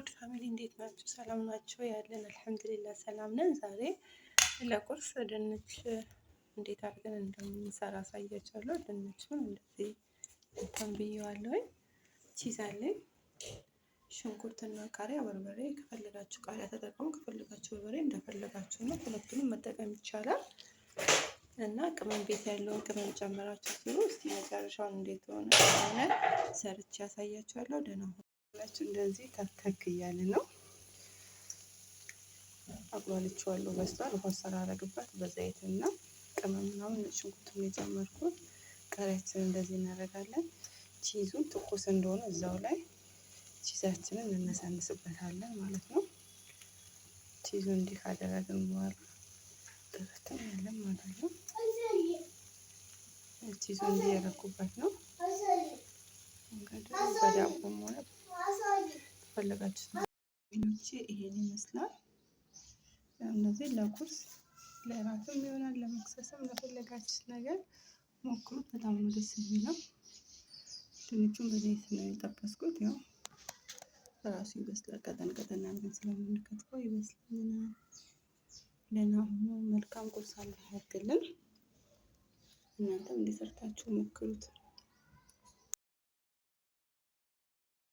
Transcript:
ውድ ፋሚሊ እንዴት ናችሁ? ሰላም ናቸው ያለን አልሐምዱሊላህ ሰላም ነን። ዛሬ ለቁርስ ድንች እንዴት አድርገን እንደምንሰራ አሳያችኋለሁ። ድንቹን እንደዚህ እንትን ብዬዋለሁ። ቺዝ አለኝ፣ ሽንኩርትና ቃሪያ፣ በርበሬ ከፈለጋችሁ ቃሪያ ተጠቀሙ፣ ከፈለጋችሁ በርበሬ እንደፈለጋችሁ ነው። ሁለቱንም መጠቀም ይቻላል። እና ቅመም ቤት ያለውን ቅመም ጨምራችሁ ስሩ። እስቲ መጨረሻውን እንዴት ሆነ ሰርቼ ያሳያችኋለሁ። ደህና ሆናችሁ። እንደዚህ ተክተክ እያለ ነው። አቁላልቼዋለሁ፣ በስሏል። ውሃ ሰራረግበት በዘይት እና ቅመም ምናምን ሽንኩርቱን የጨመርኩት። ቃሪያችንን እንደዚህ እናደርጋለን። ቺዙን ትኩስ እንደሆነ እዛው ላይ ቺዛችንን እንነሳንስበታለን ማለት ነው። ቺዙ እንዲህ ካደረግን በኋላ ጥፍጥም ያለን ማለት ነው። ቺዙ እንዲህ ያደረኩበት ነው። እንግዲህ በዳቦም ሆነ ፈለጋችሁት ይሄን ይመስላል። እነዚህ ለቁርስ ለራትም ይሆናል፣ ለመክሰስም ለፈለጋችሁት ነገር ሞክሩት። በጣም ነው ደስ የሚለው። ድንቹን በዘይት ነው የጠበስኩት። ያው በራሱ ይበስላል። ቀጠን ቀጠን አድርገን ስለምንከትፈው ይበስልልናል። ደህና ሁኑ። መልካም ቁርስ አለ ያድርግልን። እናንተም እንዲሰርታችሁ ሞክሩት።